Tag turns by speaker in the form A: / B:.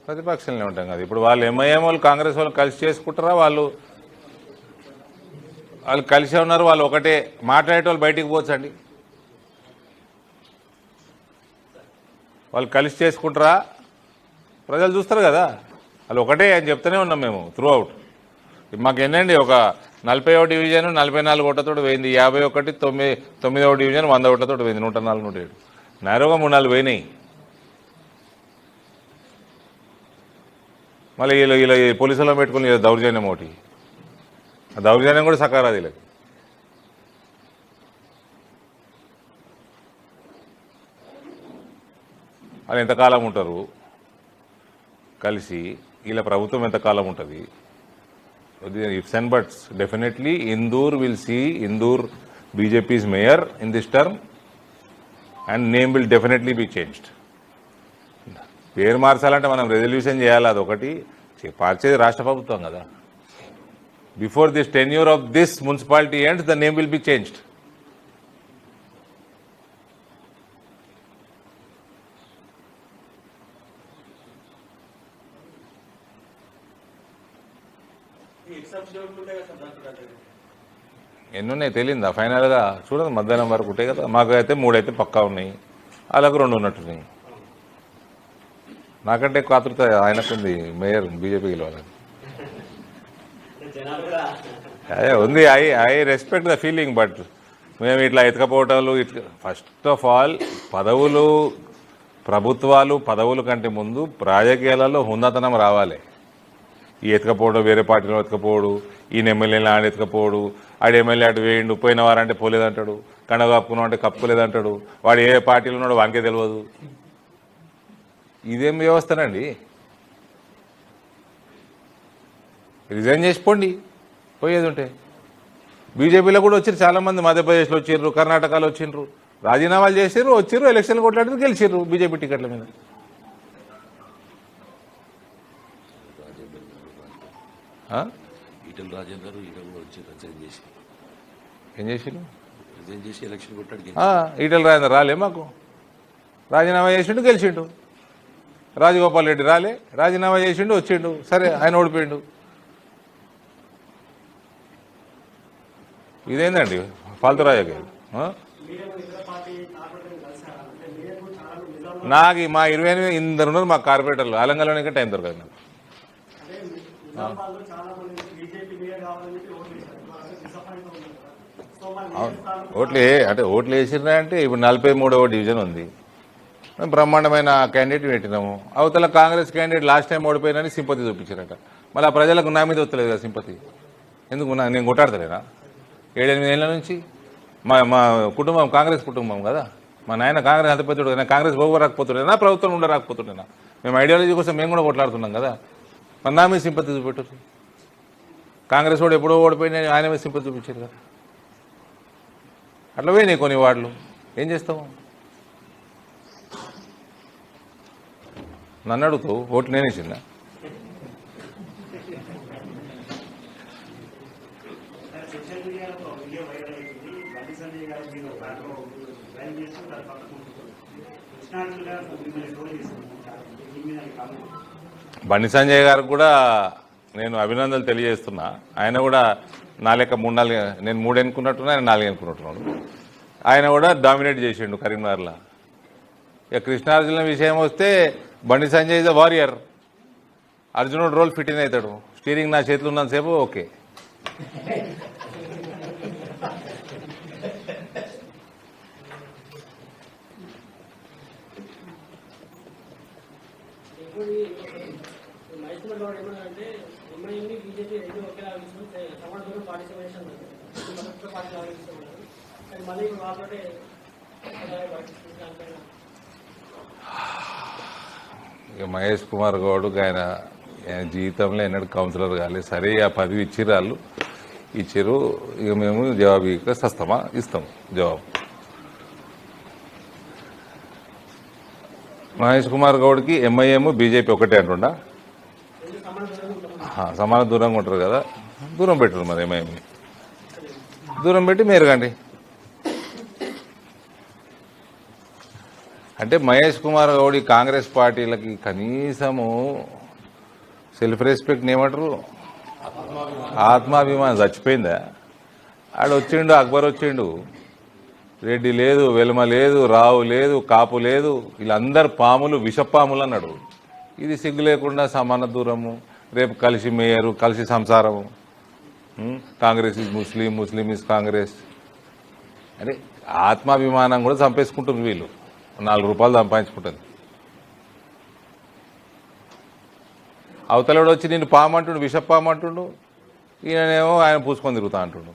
A: ప్రతిపక్షంలో ఉంటాం కదా. ఇప్పుడు వాళ్ళు ఎంఐఎం వాళ్ళు కాంగ్రెస్ వాళ్ళు కలిసి చేసుకుంటారా? వాళ్ళు కలిసే ఉన్నారు. వాళ్ళు ఒకటే మాట్లాడేటోళ్ళు బయటికి పోవచ్చండి. వాళ్ళు కలిసి చేసుకుంటారా? ప్రజలు చూస్తారు కదా. వాళ్ళు ఒకటే అని చెప్తూనే ఉన్నాం మేము త్రూ అవుట్. మాకు ఎన్నండి ఒక 40వ డివిజన్ 44 ఓట్లతో పోయింది. 51 9వ డివిజన్ 100 ఓట్లతో పోయింది. 104 107 నేరుగా 3-4 పోయినాయి. మళ్ళీ వీళ్ళు పోలీసులో పెట్టుకుని దౌర్జన్యం ఒకటి. ఆ దౌర్జన్యం కూడా సకారాది. వీళ్ళకి వాళ్ళు ఎంతకాలం ఉంటారు కలిసి? వీళ్ళ ప్రభుత్వం ఎంతకాలం ఉంటుంది? Ifs and buts. Definitely Indoor will see Indoor BJP's mayor in this term and name will definitely be changed. పేరు మార్చాలంటే మనం రెజల్యూషన్ చేయాలి. అదొకటి మార్చేది రాష్ట్ర ప్రభుత్వం కదా. Before this tenure of this municipality ends the name will be changed. ఎన్నున్నాయి తెలియదా? ఫైనల్గా చూడండి, మధ్యాహ్నం వరకు ఉంటాయి కదా. మాకు అయితే 3 అయితే పక్కా ఉన్నాయి, అలాగే 2 ఉన్నట్టున్నాయి. నాకంటే కాతృత ఆయనకుంది మేయర్ బీజేపీ గెలవాలని. అదే ఉంది. I respect the feeling. But మేము ఇట్లా ఎతకపోవటాలు ఫస్ట్ ఆఫ్ ఆల్ ప్రభుత్వాలు పదవుల కంటే ముందు రాజకీయాలలో హుందాతనం రావాలి. ఈ ఎతకపోవడం, వేరే పార్టీలో ఎతకపోవడు, ఈయన ఎమ్మెల్యేలు ఆడ ఎతకపోవడు, ఆడ ఎమ్మెల్యే అటు వేయండు, పోయిన వారంటే పోలేదంటాడు, కండ కప్పుకున్నాం అంటే కప్పుకోలేదంటాడు, వాడు ఏ పార్టీలో ఉన్నాడు వానికే తెలియదు. ఇదేం వ్యవస్థనండి? రిజైన్ చేసిపోండి పోయేది ఉంటే. బీజేపీలో కూడా వచ్చారు చాలామంది, మధ్యప్రదేశ్లో వచ్చిర్రు, కర్ణాటకలో వచ్చిండ్రు, రాజీనామాలు చేసారు, వచ్చిర్రు, ఎలక్షన్లు కొట్లాడితే గెలిచిర్రు బీజేపీ టికెట్ల మీద. ఏం చేసిండు? ఈటెల రాజేందర్ రాలే, మాకు రాజీనామా చేసిండు గెలిచిండు. రాజగోపాల్ రెడ్డి రాలే, రాజీనామా చేసిండు వచ్చిండు, సరే ఆయన ఓడిపోయిండు. ఇదేందండి ఫాల్తు రాజకీయాలు? నాకు మా 28 ఇందరు ఉన్నారు మా కార్పొరేటర్లు. అలంగలోనే టైం దొరకదు నాకు. ఓట్లు వేసినా అంటే ఇప్పుడు 43వ డివిజన్ ఉంది. మేము బ్రహ్మాండమైన క్యాండిడేట్ పెట్టినాము. అవతల కాంగ్రెస్ క్యాండిడేట్ లాస్ట్ టైం ఓడిపోయినని సింపతి చూపించారట. మళ్ళీ ఆ ప్రజలకు నా మీద వస్తలేదు కదా సింపతి. ఎందుకు? నేను కొట్టాడతలేనా? 7-8 ఏళ్ళ నుంచి మా కుటుంబం కాంగ్రెస్ కుటుంబం కదా. మా నాయన కాంగ్రెస్ అంత పెద్దడు కదా. కాంగ్రెస్ పోరాకపోతుండేనా, ప్రభుత్వం ఉండరాకపోతుండేనా? మేము ఐడియాలజీ కోసం మేము కూడా కొట్లాడుతున్నాం కదా. మరి నా మీద సింపతి చూపెట్టారు. కాంగ్రెస్ వాడు ఎప్పుడో ఓడిపోయినా ఆయన మీద సింపతి చూపించారు కదా. అట్లా పోయినాయి కొన్ని వార్డులు. ఏం చేస్తాము? నన్ను అడుగుతావు ఓట్లు నేనేసిందా? బండి సంజయ్ గారికి కూడా నేను అభినందనలు తెలియజేస్తున్నా. ఆయన కూడా నా లెక్క 3-4, నేను 3 ఎన్నుకున్నట్టున్నా, ఆయన 4 ఎన్నుకున్నట్టున్నాడు. ఆయన కూడా డామినేట్ చేసిండు కరీంనగర్లో. ఇక కృష్ణార్జున విషయం వస్తే Bandi Sanjay is the warrior. అర్జునుడు రోల్ ఫిట్ ఇన్ అవుతాడు. స్టీరింగ్ నా చేతిలో ఉన్నంతసేపు ఓకే. ఇక మహేష్ కుమార్ గౌడ్కి ఆయన జీవితంలో ఎన్నడూ కౌన్సిలర్ కాలేదు. సరే ఆ పదవి ఇచ్చిర్రు, వాళ్ళు ఇచ్చారు. ఇక మేము జవాబు ఇక సస్తమా ఇస్తాం జవాబు. మహేష్ కుమార్ గౌడ్కి ఎంఐఎం బీజేపీ ఒకటే అంటుండా? సమాన దూరంగా ఉంటారు కదా, దూరం పెట్టరు. మరి ఎంఐఎం దూరం పెట్టి మేరగండి. అంటే మహేష్ కుమార్ గౌడ్ కాంగ్రెస్ పార్టీలకి కనీసము సెల్ఫ్ రెస్పెక్ట్ ఏమంటారు, ఆత్మాభిమానం చచ్చిపోయిందా? ఆడు వచ్చిండు, అక్బర్ వచ్చిండు, రెడ్డి లేదు, వెలుమ లేదు, రావు లేదు, కాపు లేదు, వీళ్ళందరు పాములు విషపాములు అన్నాడు. ఇది సిగ్గు లేకుండా సమాన దూరము, రేపు కలిసి మేయరు, కలిసి సంసారము, Congress is Muslim, Muslim is Congress. అంటే ఆత్మాభిమానం కూడా చంపేసుకుంటుంది వీళ్ళు, 4 రూపాయలు సంపాదించుకుంటుంది. అవతలడు వచ్చి నిన్ను పామంటుండు, విషపామంటుండు, ఈయనేమో ఆయన పూసుకొని తిరుగుతా అంటుండు.